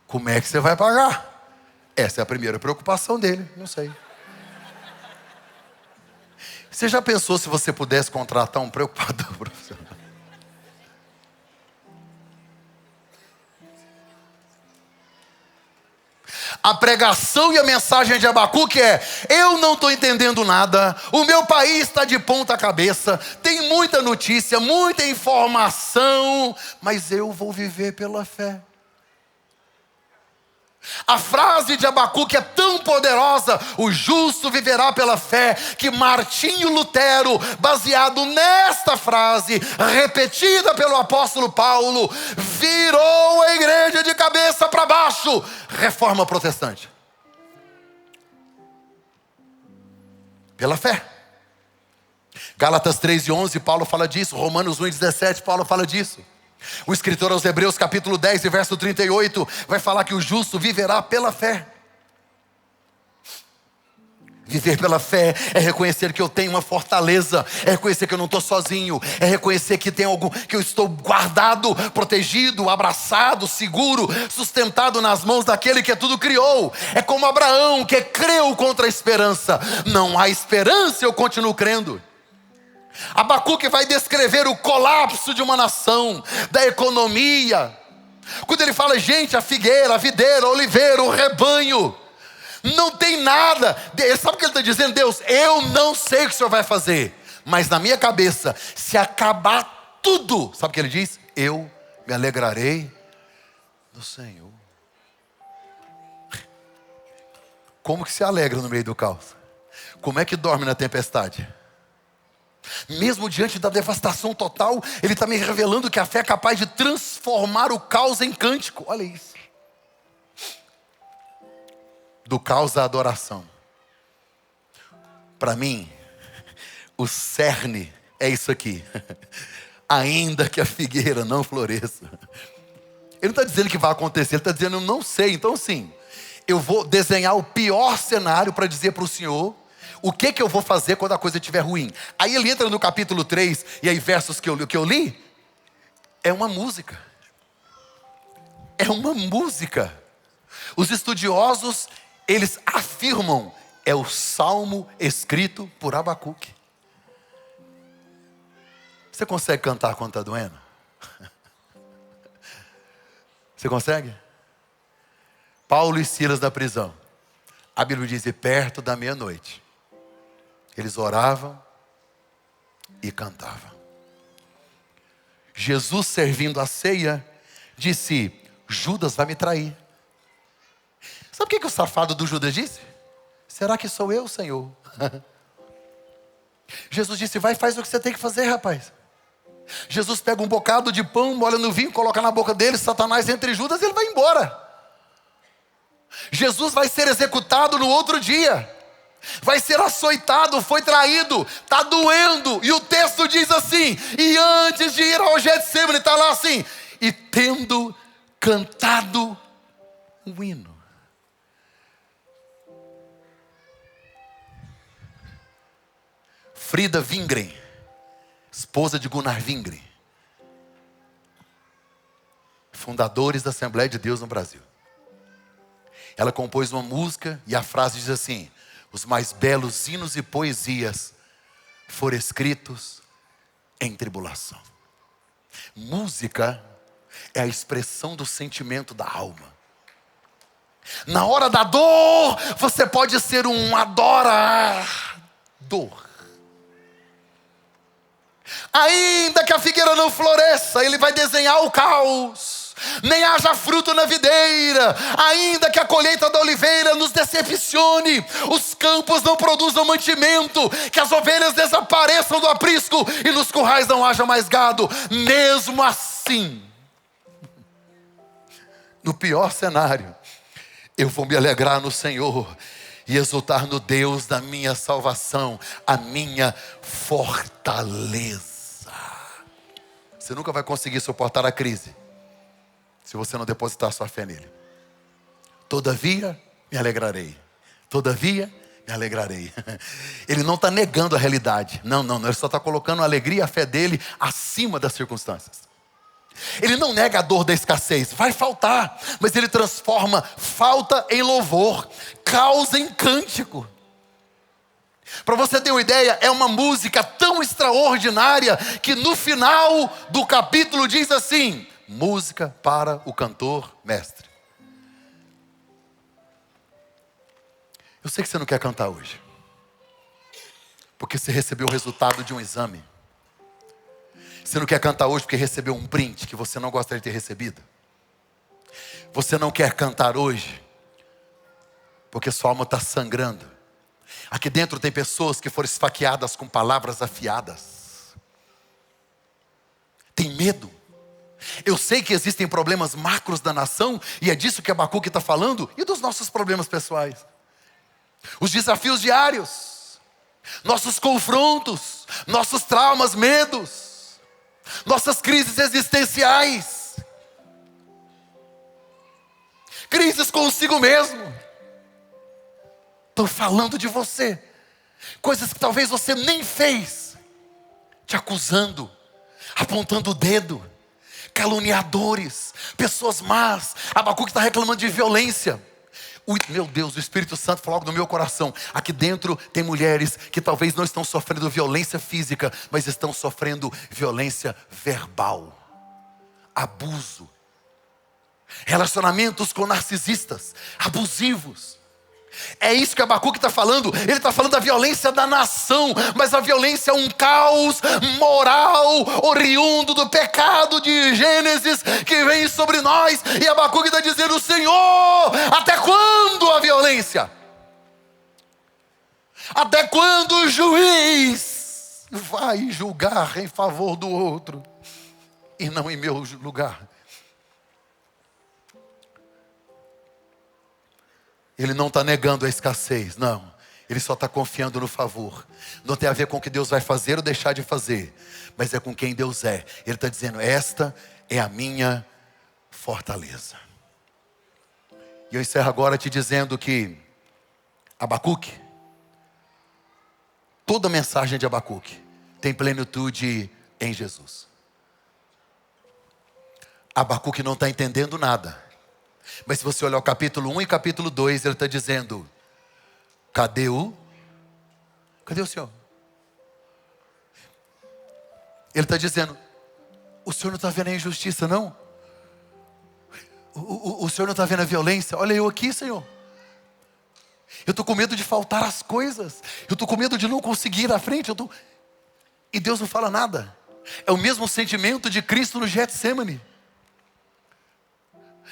[SPEAKER 1] Como é que você vai pagar? Essa é a primeira preocupação dele, não sei. Você já pensou se você pudesse contratar um preocupador profissional? A pregação e a mensagem de Abacuque é: eu não estou entendendo nada, o meu país está de ponta cabeça, tem muita notícia, muita informação, mas eu vou viver pela fé. A frase de Abacuque é tão poderosa, o justo viverá pela fé, que Martinho Lutero, baseado nesta frase, repetida pelo apóstolo Paulo, virou a igreja de cabeça para baixo. Reforma protestante. Pela fé. Gálatas 3:11, Paulo fala disso. Romanos 1:17, Paulo fala disso. O escritor aos Hebreus, capítulo 10, verso 38, vai falar que o justo viverá pela fé. Viver pela fé é reconhecer que eu tenho uma fortaleza, é reconhecer que eu não estou sozinho, é reconhecer que tem algo, que eu estou guardado, protegido, abraçado, seguro, sustentado nas mãos daquele que tudo criou. É como Abraão, que creu contra a esperança. Não há esperança, eu continuo crendo. Abacuque vai descrever o colapso de uma nação, da economia. Quando ele fala, gente, a figueira, a videira, a oliveira, o rebanho, não tem nada. Sabe o que ele está dizendo? Deus, eu não sei o que o Senhor vai fazer, mas na minha cabeça, se acabar tudo, sabe o que ele diz? Eu me alegrarei no Senhor. Como que se alegra no meio do caos? Como é que dorme na tempestade? Mesmo diante da devastação total, ele está me revelando que a fé é capaz de transformar o caos em cântico. Olha isso. Do caos à adoração. Para mim, o cerne é isso aqui. Ainda que a figueira não floresça. Ele não está dizendo que vai acontecer, ele está dizendo, eu não sei. Então sim, eu vou desenhar o pior cenário para dizer para o Senhor o que eu vou fazer quando a coisa estiver ruim. Aí ele entra no capítulo 3, e aí versos que eu li, é uma música. É uma música. Os estudiosos, eles afirmam, é o salmo escrito por Abacuque. Você consegue cantar quando está doendo? Você consegue? Paulo e Silas na prisão. A Bíblia diz, e perto da meia-noite, eles oravam e cantavam. Jesus, servindo a ceia, disse, Judas vai me trair. Sabe o que o safado do Judas disse? Será que sou eu, Senhor? Jesus disse, vai, faz o que você tem que fazer, rapaz. Jesus pega um bocado de pão, molha no vinho, coloca na boca dele, Satanás entre Judas e ele vai embora. Jesus vai ser executado no outro dia. Vai ser açoitado, foi traído, está doendo. E o texto diz assim, e antes de ir ao Getsemane, está lá assim, e tendo cantado um hino. Frida Wingren, esposa de Gunnar Wingren, fundadores da Assembleia de Deus no Brasil. Ela compôs uma música e a frase diz assim, os mais belos hinos e poesias foram escritos em tribulação. Música é a expressão do sentimento da alma. Na hora da dor, você pode ser um adorador. Ainda que a figueira não floresça, Ele vai desenhar o caos. Nem haja fruto na videira, ainda que a colheita da oliveira nos decepcione, os campos não produzam mantimento, que as ovelhas desapareçam do aprisco e nos currais não haja mais gado. Mesmo assim, no pior cenário, eu vou me alegrar no Senhor e exultar no Deus da minha salvação, a minha fortaleza. Você nunca vai conseguir suportar a crise se você não depositar sua fé nele. Todavia, me alegrarei. Todavia, me alegrarei. Ele não está negando a realidade. Não. Ele só está colocando a alegria e a fé dele acima das circunstâncias. Ele não nega a dor da escassez. Vai faltar. Mas ele transforma falta em louvor. Causa em cântico. Para você ter uma ideia, é uma música tão extraordinária que no final do capítulo diz assim: música para o cantor mestre. Eu sei que você não quer cantar hoje, porque você recebeu o resultado de um exame. Você não quer cantar hoje porque recebeu um print que você não gostaria de ter recebido. Você não quer cantar hoje porque sua alma está sangrando. Aqui dentro tem pessoas que foram esfaqueadas com palavras afiadas. Tem medo. Eu sei que existem problemas macros da nação, e é disso que Abacuque está falando, e dos nossos problemas pessoais. Os desafios diários, nossos confrontos, nossos traumas, medos, nossas crises existenciais, crises consigo mesmo. Estou falando de você, coisas que talvez você nem fez, te acusando, apontando o dedo, caluniadores, pessoas más. Abacuque está reclamando de violência. Meu Deus, o Espírito Santo falou algo no meu coração. Aqui dentro tem mulheres que talvez não estão sofrendo violência física, mas estão sofrendo violência verbal, abuso, relacionamentos com narcisistas, abusivos. É isso que Abacuque está falando. Ele está falando da violência da nação, mas a violência é um caos moral oriundo do pecado de Gênesis que vem sobre nós. E Abacuque está dizendo: Senhor, até quando a violência? Até quando o juiz vai julgar em favor do outro e não em meu lugar? Ele não está negando a escassez, não. Ele só está confiando no favor. Não tem a ver com o que Deus vai fazer ou deixar de fazer, mas é com quem Deus é. Ele está dizendo: esta é a minha fortaleza. E eu encerro agora te dizendo que Abacuque, toda a mensagem de Abacuque tem plenitude em Jesus. Abacuque não está entendendo nada. Mas se você olhar o capítulo 1 e capítulo 2, ele está dizendo: cadê o Senhor? Ele está dizendo: o Senhor não está vendo a injustiça, não? O Senhor não está vendo a violência? Olha eu aqui, Senhor. Eu estou com medo de faltar as coisas. Eu estou com medo de não conseguir ir à frente. E Deus não fala nada. É o mesmo sentimento de Cristo no Getsemane.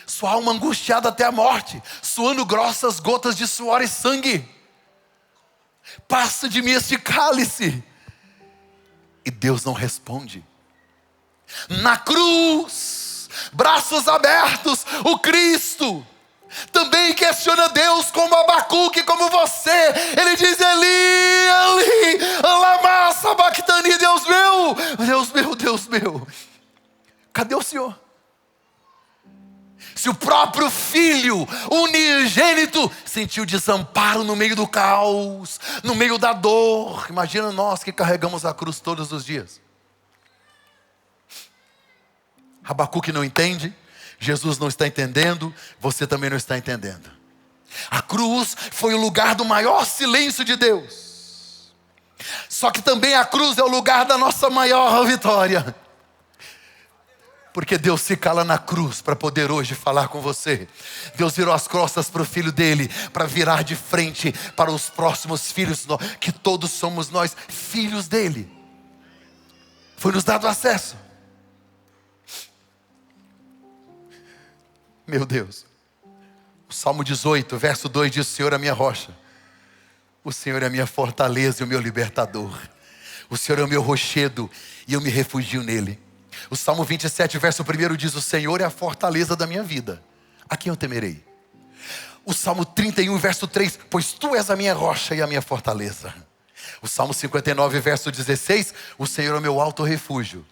[SPEAKER 1] Sua alma angustiada até a morte, suando grossas gotas de suor e sangue. Passa de mim este cálice. E Deus não responde. Na cruz, braços abertos, o Cristo também questiona Deus, como Abacuque, como você. Ele diz: Eli, Eli, lama sabachthani, Deus meu, Deus meu, Deus meu. Cadê o Senhor? Se o próprio Filho unigênito sentiu desamparo no meio do caos, no meio da dor, imagina nós que carregamos a cruz todos os dias. Abacuque não entende, Jesus não está entendendo, você também não está entendendo. A cruz foi o lugar do maior silêncio de Deus. Só que também a cruz é o lugar da nossa maior vitória. Porque Deus se cala na cruz para poder hoje falar com você. Deus virou as costas para o Filho dele, para virar de frente para os próximos filhos, que todos somos nós, filhos dele. Foi nos dado acesso. Meu Deus. O Salmo 18, verso 2 diz: o Senhor é a minha rocha. O Senhor é a minha fortaleza e o meu libertador. O Senhor é o meu rochedo e eu me refugio nele. O Salmo 27, verso 1 diz: o Senhor é a fortaleza da minha vida. A quem eu temerei? O Salmo 31, verso 3: pois tu és a minha rocha e a minha fortaleza. O Salmo 59, verso 16: o Senhor é o meu alto refúgio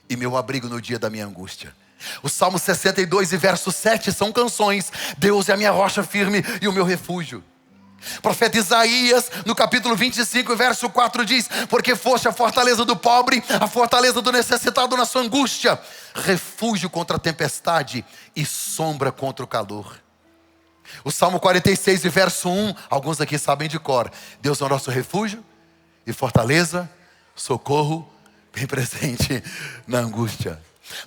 [SPEAKER 1] e meu abrigo no dia da minha angústia. O Salmo 62 e verso 7 são canções: Deus é a minha rocha firme e o meu refúgio. O profeta Isaías, no capítulo 25, verso 4 diz: porque foste a fortaleza do pobre, a fortaleza do necessitado na sua angústia, refúgio contra a tempestade e sombra contra o calor. O Salmo 46 e verso 1, alguns aqui sabem de cor: Deus é o nosso refúgio e fortaleza, socorro bem presente na angústia.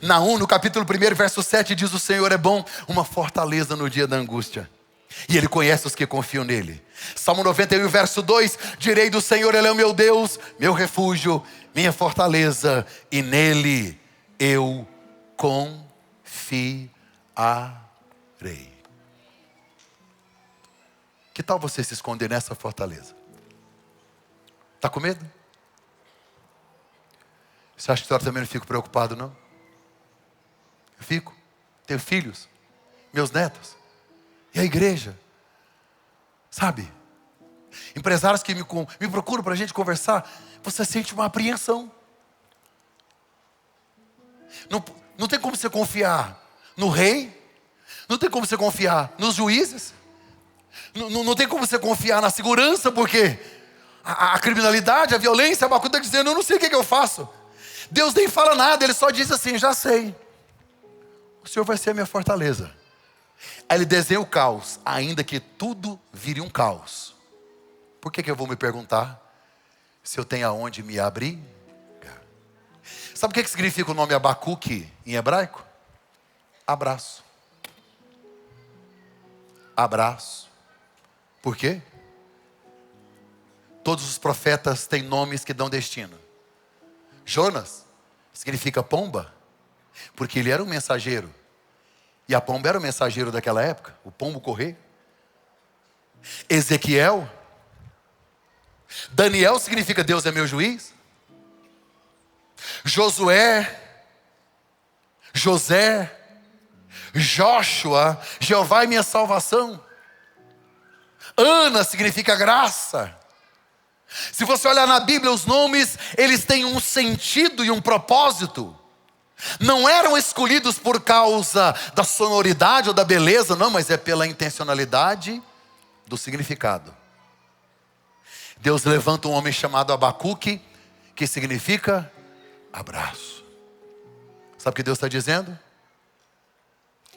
[SPEAKER 1] Naum, no capítulo 1, verso 7 diz: o Senhor é bom, uma fortaleza no dia da angústia, e Ele conhece os que confiam nele. Salmo 91, verso 2: direi do Senhor, Ele é o meu Deus, meu refúgio, minha fortaleza, e nele eu confiarei. Que tal você se esconder nessa fortaleza? Está com medo? Você acha que eu também não fico preocupado, não? Eu fico. Tenho filhos, meus netos, e a igreja. Sabe? Empresários que me procuram para a gente conversar, você sente uma apreensão. Não tem como você confiar no rei, não tem como você confiar nos juízes, não tem como você confiar na segurança, porque a criminalidade, a violência, a Abacuque está dizendo: eu não sei o que eu faço. Deus nem fala nada, Ele só diz assim: já sei, o Senhor vai ser a minha fortaleza. Aí Ele desenha o caos, ainda que tudo vire um caos. Por que eu vou me perguntar se eu tenho aonde me abrir? Sabe o que significa o nome Abacuque em hebraico? Abraço. Abraço. Por quê? Todos os profetas têm nomes que dão destino. Jonas significa pomba, porque ele era um mensageiro. E a pomba era o mensageiro daquela época, o pombo correio. Ezequiel, Daniel significa Deus é meu juiz. Josué, José, Joshua, Jeová é minha salvação. Ana significa graça. Se você olhar na Bíblia, os nomes, eles têm um sentido e um propósito. Não eram escolhidos por causa da sonoridade ou da beleza, não, mas é pela intencionalidade do significado. Deus levanta um homem chamado Abacuque, que significa abraço. Sabe o que Deus está dizendo?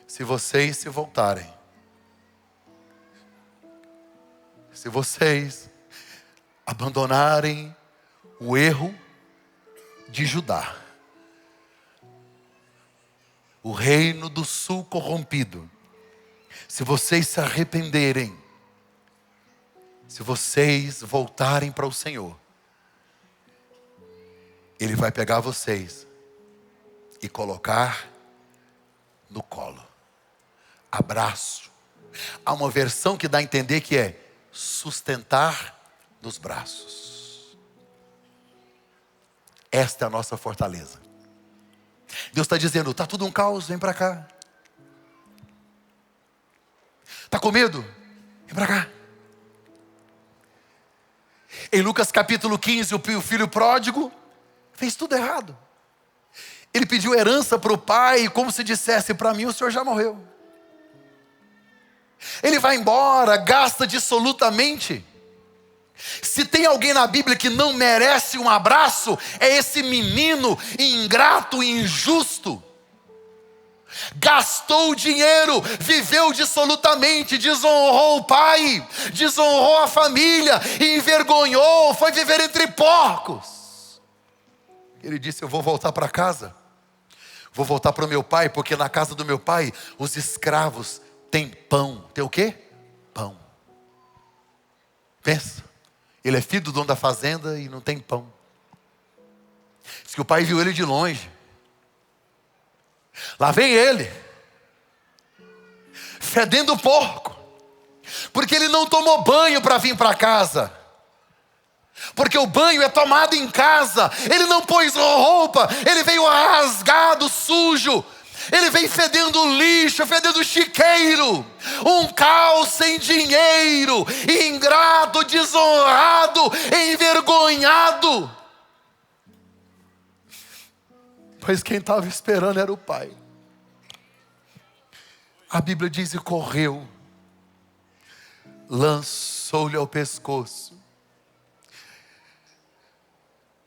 [SPEAKER 1] Se vocês se voltarem, se vocês abandonarem o erro de Judá, o reino do sul corrompido, se vocês se arrependerem, se vocês voltarem para o Senhor, Ele vai pegar vocês e colocar no colo. Abraço. Há uma versão que dá a entender que é sustentar nos braços. Esta é a nossa fortaleza. Deus está dizendo: está tudo um caos, vem para cá. Está com medo? Vem para cá. Em Lucas capítulo 15, o filho pródigo fez tudo errado. Ele pediu herança para o pai, como se dissesse: para mim o senhor já morreu. Ele vai embora, gasta dissolutamente. Se tem alguém na Bíblia que não merece um abraço, é esse menino ingrato e injusto. Gastou dinheiro, viveu dissolutamente, desonrou o pai, desonrou a família, envergonhou, foi viver entre porcos. Ele disse: eu vou voltar para casa, vou voltar para o meu pai, porque na casa do meu pai os escravos têm pão. Tem o quê? Pão. Pensa, ele é filho do dono da fazenda e não tem pão. Diz que o pai viu ele de longe. Lá vem ele, fedendo porco, porque ele não tomou banho para vir para casa. Porque o banho é tomado em casa. Ele não pôs roupa, ele veio rasgado, sujo. Ele veio fedendo lixo, fedendo chiqueiro. Um caos, sem dinheiro, ingrato, desonrado, envergonhado. Mas quem estava esperando era o pai. A Bíblia diz: e correu, lançou-lhe ao pescoço.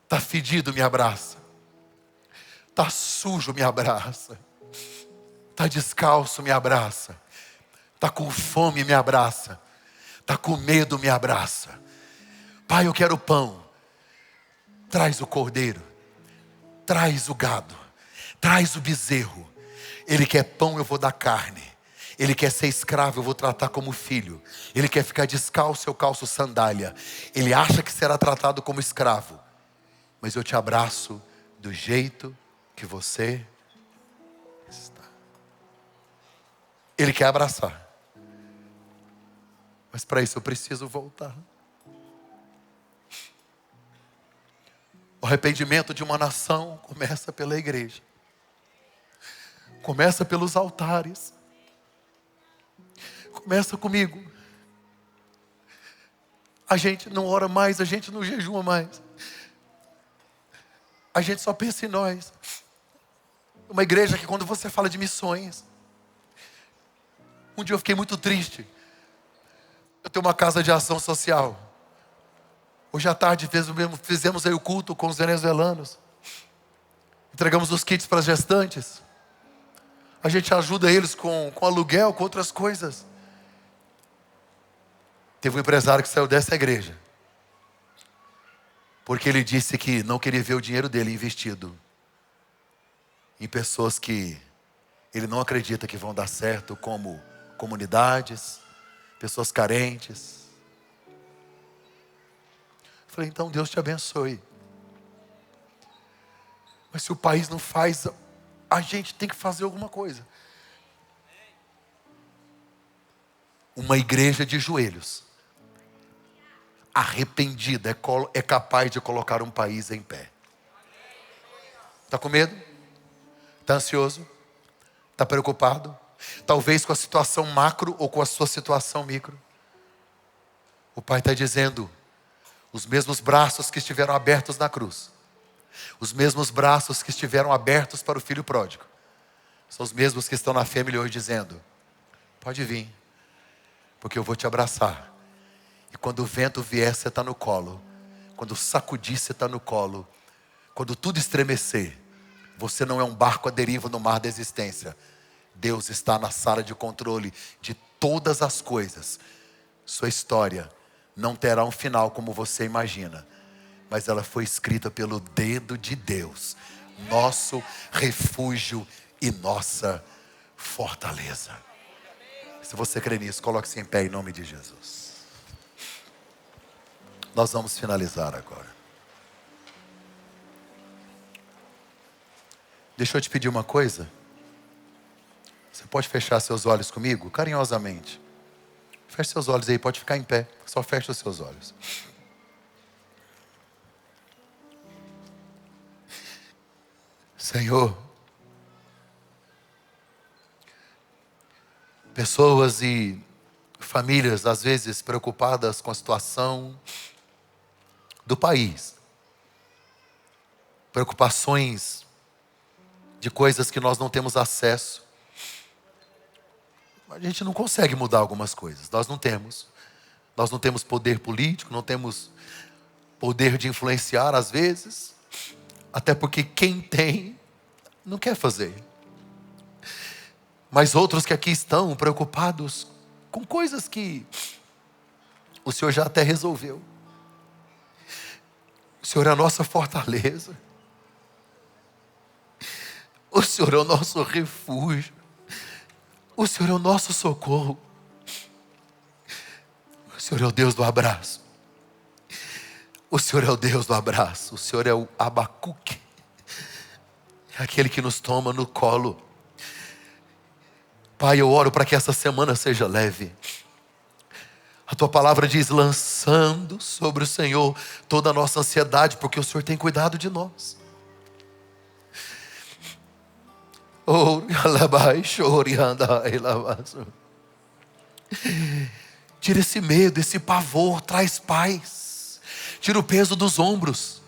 [SPEAKER 1] Está fedido, me abraça. Está sujo, me abraça. Está descalço, me abraça. Está com fome, me abraça. Está com medo, me abraça. Pai, eu quero pão. Traz o cordeiro. Traz o gado. Traz o bezerro. Ele quer pão, eu vou dar carne. Ele quer ser escravo, eu vou tratar como filho. Ele quer ficar descalço, eu calço sandália. Ele acha que será tratado como escravo. Mas eu te abraço do jeito que você está. Ele quer abraçar. Mas para isso eu preciso voltar. O arrependimento de uma nação começa pela igreja. Começa pelos altares. Começa comigo. A gente não ora mais, a gente não jejuma mais. A gente só pensa em nós. Uma igreja que quando você fala de missões. Um dia eu fiquei muito triste. Eu tenho uma casa de ação social. Hoje à tarde fizemos aí o culto com os venezuelanos. Entregamos os kits para as gestantes. A gente ajuda eles com aluguel, com outras coisas. Teve um empresário que saiu dessa igreja. Porque ele disse que não queria ver o dinheiro dele investido em pessoas que ele não acredita que vão dar certo, como comunidades, pessoas carentes. Eu falei, então Deus te abençoe. Mas se o país não faz, a gente tem que fazer alguma coisa. Uma igreja de joelhos, arrependida, é capaz de colocar um país em pé. Está com medo? Está ansioso? Está preocupado? Talvez com a situação macro ou com a sua situação micro. O Pai está dizendo, os mesmos braços que estiveram abertos na cruz, os mesmos braços que estiveram abertos para o filho pródigo, são os mesmos que estão na família hoje dizendo, pode vir, porque eu vou te abraçar. E quando o vento vier, você está no colo. Quando sacudir, você está no colo. Quando tudo estremecer, você não é um barco à deriva no mar da existência. Deus está na sala de controle de todas as coisas. Sua história não terá um final como você imagina, mas ela foi escrita pelo dedo de Deus, nosso refúgio e nossa fortaleza. Se você crê nisso, coloque-se em pé em nome de Jesus. Nós vamos finalizar agora. Deixa eu te pedir uma coisa. Você pode fechar seus olhos comigo, carinhosamente. Feche seus olhos aí, pode ficar em pé. Só feche os seus olhos. Senhor, pessoas e famílias às vezes preocupadas com a situação do país. Preocupações de coisas que nós não temos acesso. A gente não consegue mudar algumas coisas. Nós não temos. Nós não temos poder político, não temos poder de influenciar às vezes. Até porque quem tem, não quer fazer. Mas outros que aqui estão preocupados com coisas que o Senhor já até resolveu. O Senhor é a nossa fortaleza. O Senhor é o nosso refúgio. O Senhor é o nosso socorro. O Senhor é o Deus do abraço. O Senhor é o Deus do abraço. O Senhor é o Abacuque. aquele que nos toma no colo. Pai, eu oro para que essa semana seja leve. A tua palavra diz, lançando sobre o Senhor toda a nossa ansiedade, porque o Senhor tem cuidado de nós. Tira esse medo, esse pavor, traz paz. Tira o peso dos ombros.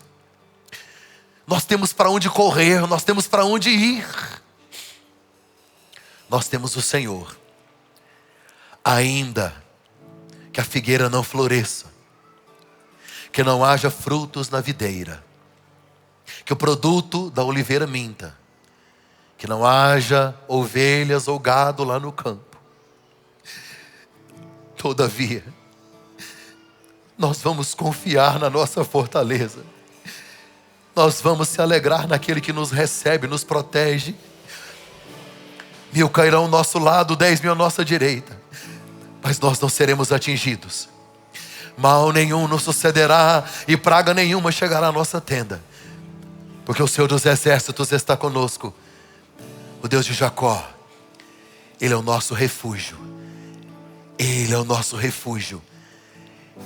[SPEAKER 1] Nós temos para onde correr, nós temos para onde ir. Nós temos o Senhor. Ainda que a figueira não floresça, que não haja frutos na videira, que o produto da oliveira minta, que não haja ovelhas ou gado lá no campo. Todavia, nós vamos confiar na nossa fortaleza. Nós vamos se alegrar naquele que nos recebe, nos protege. 1000 cairão ao nosso lado, 10.000 à nossa direita, mas nós não seremos atingidos. Mal nenhum nos sucederá e praga nenhuma chegará à nossa tenda, porque o Senhor dos exércitos está conosco. O Deus de Jacó, Ele é o nosso refúgio. Ele é o nosso refúgio.